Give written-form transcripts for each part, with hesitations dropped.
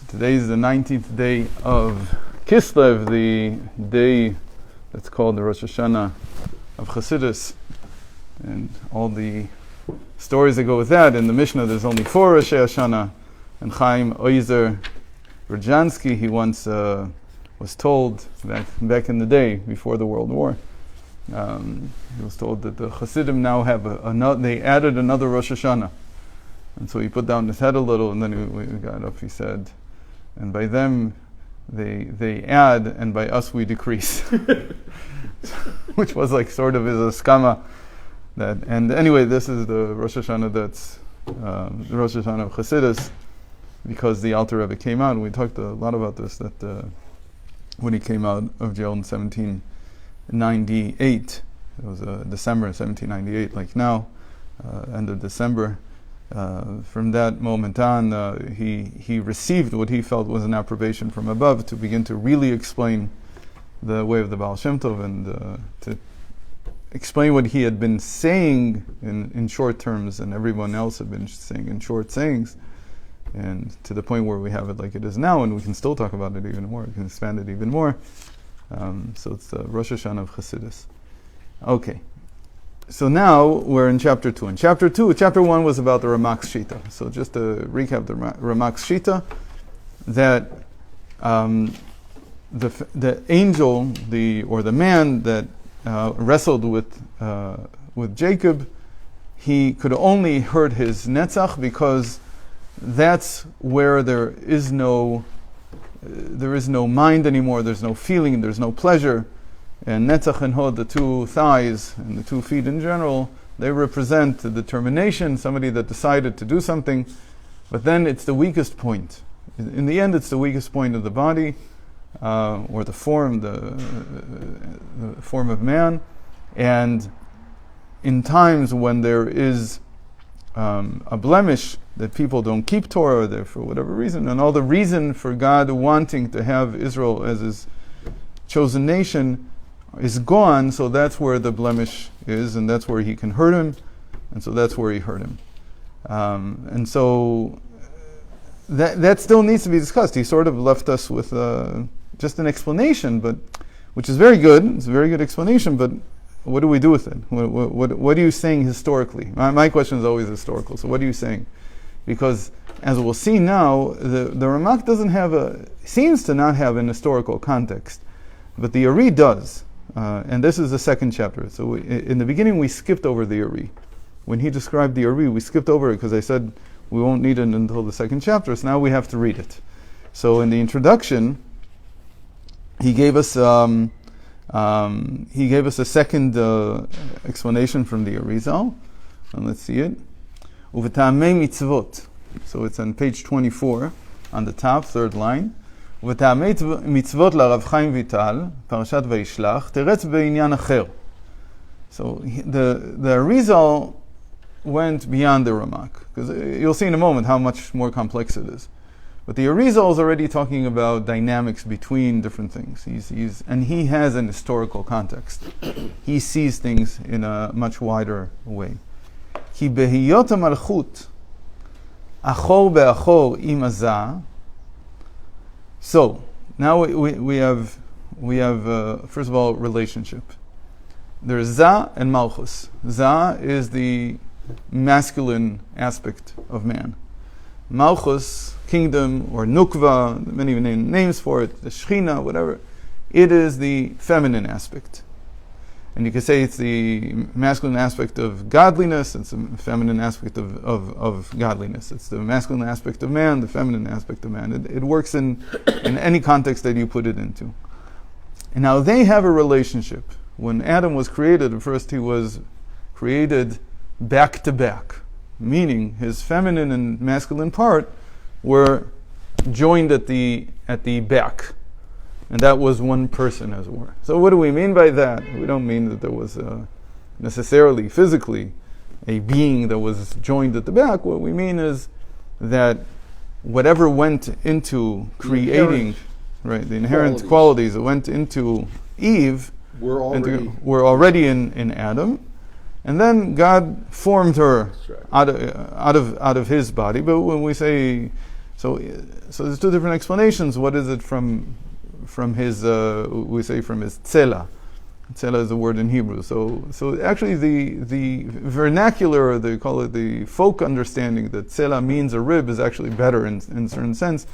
Today is the 19th day of Kislev, the day that's called the Rosh Hashanah of Chassidus, and all the stories that go with that. In the Mishnah, there's only 4 Rosh Hashanah, and Chaim Oizer Rodzansky, he once was told back in the day before the World War. He was told that the Chassidim now have they added another Rosh Hashanah. And so he put down his head a little, and then we got up, he said, and by them they add, and by us we decrease. Which was like sort of is a skama. And anyway, this is the Rosh Hashanah that's the Rosh Hashanah of Chassidus, because the Alter Rebbe came out, and we talked a lot about this, that when he came out of jail in 1798, it was December 1798, like now, end of December. From that moment on, he received what he felt was an approbation from above to begin to really explain the way of the Baal Shem Tov, and to explain what he had been saying in short terms, and everyone else had been saying in short sayings, and to the point where we have it like it is now, and we can still talk about it even more, we can expand it even more. So it's the Rosh Hashanah of Chassidus. Okay. So now we're in chapter 2. In chapter 1 was about the Ramak's Shita. So just to recap the Ramak's Shita, that the angel, or the man that wrestled with Jacob, he could only hurt his netzach because that's where there is no mind anymore. There's no feeling. There's no pleasure. And netzach and hod, the two thighs and the 2 feet in general, they represent the determination, somebody that decided to do something. But then it's the weakest point. In the end, it's the weakest point of the body, or the form, the form of man. And in times when there is a blemish that people don't keep Torah, or for whatever reason, and all the reason for God wanting to have Israel as His chosen nation is gone, so that's where the blemish is, and that's where He can hurt him, and so that's where He hurt him. And so that still needs to be discussed. He sort of left us with just an explanation, but which is very good. It's a very good explanation, but what do we do with it? What are you saying historically? My question is always historical. So what are you saying? Because as we'll see now, the Ramak seems to not have an historical context, but the Ari does. And this is the second chapter. So in the beginning we skipped over the Ari. When he described the Ari, we skipped over it because I said we won't need it until the second chapter, so now we have to read it. So in the introduction, he gave us a second explanation from the Arizal. And let's see it. Uvetamei mitzvot. So it's on page 24, on the top, 3rd line. וטעמי מצוות לרב חיים ויטל, פרשת וישלח, תרץ בעניין אחר. So the Arizal went beyond the Ramak, because you'll see in a moment how much more complex it is. But the Arizal is already talking about dynamics between different things. And he has an historical context. He sees things in a much wider way. כי בהיות המלכות אחור באחור עם עזה. So now we have first of all relationship. There's Za and Malchus. Za is the masculine aspect of man. Malchus, kingdom, or Nukva, many names for it, the Shechina, whatever. It is the feminine aspect. And you could say it's the masculine aspect of godliness, it's the feminine aspect of godliness. It's the masculine aspect of man, the feminine aspect of man. It works in any context that you put it into. And now they have a relationship. When Adam was created, at first he was created back to back, meaning his feminine and masculine part were joined at the back. And that was one person, as it were. So what do we mean by that? We don't mean that there was necessarily, physically, a being that was joined at the back. What we mean is that whatever went into creating, the inherent qualities that went into Eve were already in Adam. And then God formed her out of his body. But when we say So there's two different explanations. What is it from his, we say from his tzela. Tzela is a word in Hebrew. So actually the vernacular, or they call it the folk understanding that tzela means a rib is actually better in a certain sense,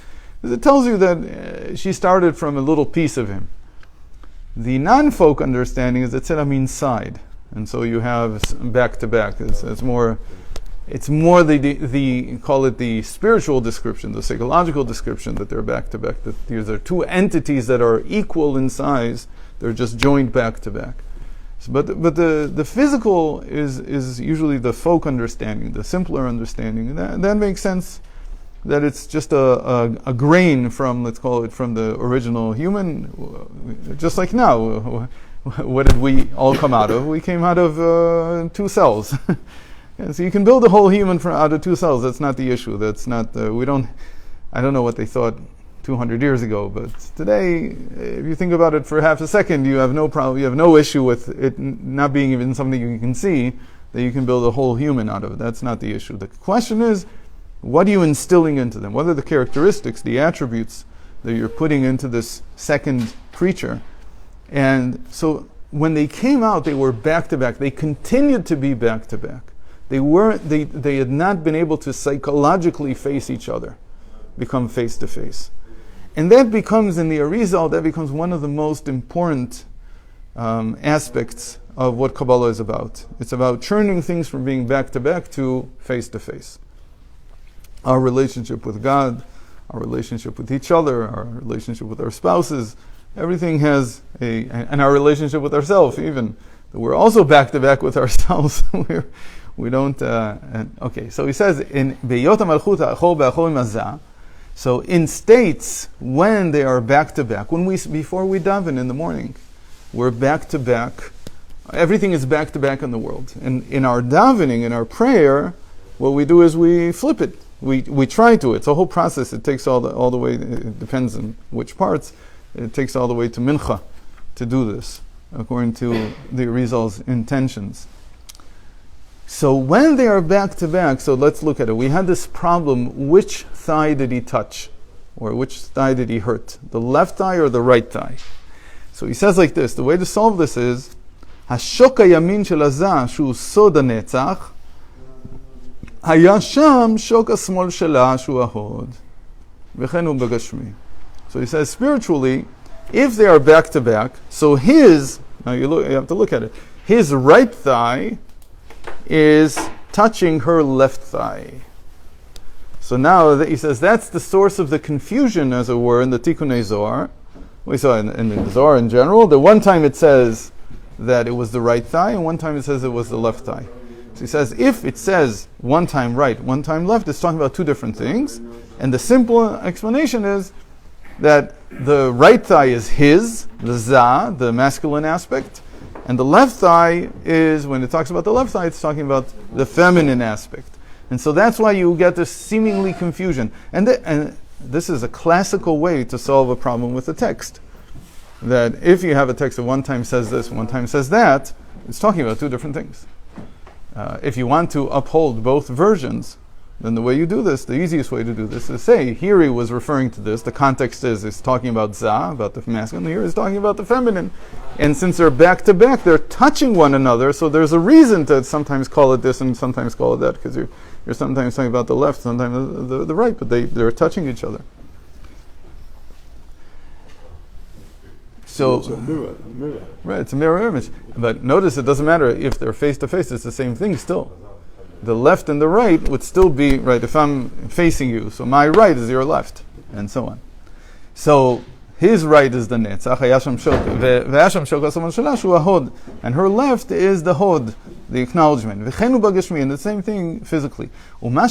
because it tells you that she started from a little piece of him. The non-folk understanding is that tzela means side. And so you have back to back. It's more the call it the spiritual description, the psychological description, that they're back to back. That these are two entities that are equal in size. They're just joined back to back. So, but the physical is usually the folk understanding, the simpler understanding. And that makes sense. That it's just a grain from, let's call it, from the original human. Just like now, what did we all come out of? We came out of 2 cells. Yeah, so you can build a whole human out of 2 cells. That's not the issue. That's not. I don't know what they thought 200 years ago, but today, if you think about it for half a second, you have no problem. You have no issue with it not being even something you can see that you can build a whole human out of. That's not the issue. The question is, what are you instilling into them? What are the characteristics, the attributes that you're putting into this second creature? And so when they came out, they were back to back. They continued to be back to back. They had not been able to psychologically face each other, become face to face. And that becomes, in the Arizal, that becomes one of the most important aspects of what Kabbalah is about. It's about turning things from being back to face. Our relationship with God, our relationship with each other, our relationship with our spouses, everything has and our relationship with ourselves even. We're also back to back with ourselves. We don't, okay, so he says, in Beyot HaMalchut Achor B'Achor Mazah, so in states when they are back to back, before we daven in the morning, we're back to back. Everything is back to back in the world. And in our davening, in our prayer, what we do is we flip it. We try to. It's a whole process. It takes all the way. It depends on which parts. It takes all the way to Mincha to do this, according to the Arizal's intentions. So when they are back to back, so let's look at it. We had this problem: which thigh did he touch, or which thigh did he hurt? The left thigh or the right thigh? So he says like this: the way to solve this is השוק הימין של הזה, שהוא סוד הנצח, היה שם שוק השמאל שלה, שהוא ההוד. וכן הוא בגשמי. So he says spiritually, if they are back to back, so now you have to look at it, his right thigh is touching her left thigh. So now he says that's the source of the confusion, as it were, in the Tikkunei Zohar. We saw in the Zohar in general, that one time it says that it was the right thigh, and one time it says it was the left thigh. So he says if it says one time right, one time left, it's talking about two different things. And the simple explanation is that the right thigh is his, the za, the masculine aspect, and the left thigh is, when it talks about the left thigh, it's talking about the feminine aspect. And so that's why you get this seemingly confusion. And this is a classical way to solve a problem with a text. That if you have a text that one time says this, one time says that, it's talking about two different things. If you want to uphold both versions, then the way you do this, the easiest way to do this is say, here he was referring to this, the context is it's talking about za, about the masculine, here he's talking about the feminine. And since they're back to back, they're touching one another, so there's a reason to sometimes call it this and sometimes call it that, because you're sometimes talking about the left, sometimes the right, but they're touching each other. So, it's a mirror. Right, it's a mirror image. But notice it doesn't matter if they're face to face, it's the same thing still. The left and the right would still be, right, if I'm facing you, so my right is your left, and so on. So his right is the netzach, and her left is the hod, the acknowledgement. And the same thing physically. And when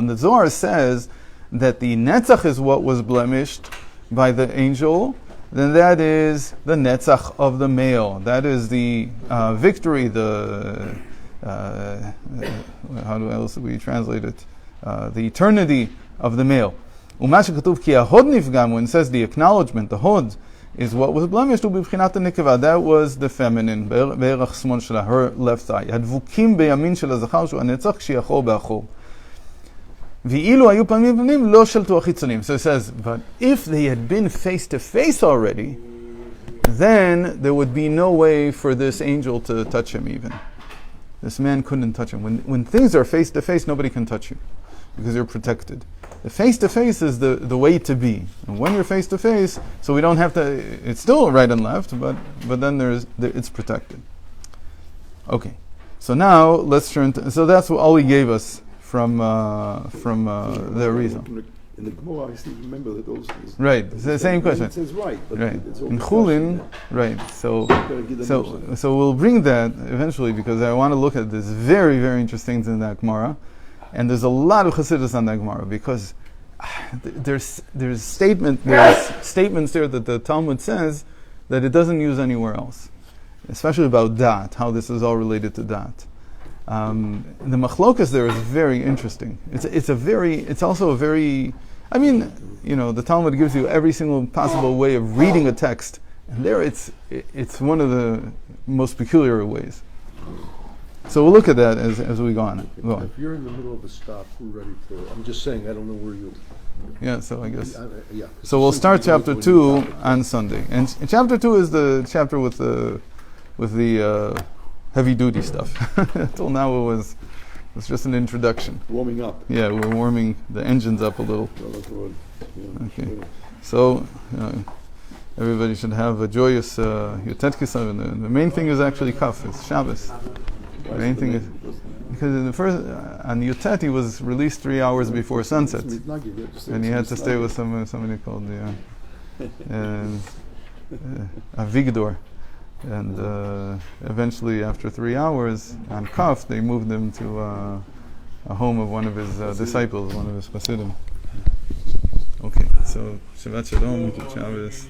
the Zohar says that the netzach is what was blemished by the angel, then that is the netzach of the male. That is the victory, the how else do we translate it? The eternity of the male. When it says the acknowledgement, the hod, is what was blemished, that was the feminine, her left thigh. V'ilu hayu panim panim lo shaltu achitzonim. So it says, but if they had been face to face already, then there would be no way for this angel to touch him even. This man couldn't touch him. When things are face to face, nobody can touch you because you're protected. The face to face is the way to be. And when you're face to face, so we don't have to, it's still right and left, but then it's protected. Okay. So now let's turn to, so that's all he gave us from the Arizal. In the Gemara, I still remember that those things. Right, it's the same question. It says right, but right. It's all in Chulin, right. So we'll bring that eventually because I want to look at this very, very interesting thing in that Gemara, and there's a lot of Chassidus on that Gemara because there's statements there that the Talmud says that it doesn't use anywhere else, especially about dat, how this is all related to dat. The machlokas there is very interesting. It's also a very, I mean, the Talmud gives you every single possible way of reading a text, and there it's one of the most peculiar ways. So we'll look at that as we go on. If you're in the middle of a stop, we're ready to. I'm just saying, I don't know where you. Yeah, so I guess. Yeah. So we'll start chapter 2 on Sunday, and chapter 2 is the chapter with the heavy duty stuff. Until now it was just an introduction. Warming up. Yeah, we're warming the engines up a little. Okay, so everybody should have a joyous Yutet Kislev. The main thing is actually Kaf. It's Shabbos. The main thing is because in the first on Yutet he was released 3 hours before sunset, and he had to stay with somebody called Avigdor. And eventually, after 3 hours on Kaf, they moved him to a home of one of his disciples, one of his Chasidim. Okay, so Shabbat Shalom, Shabbos.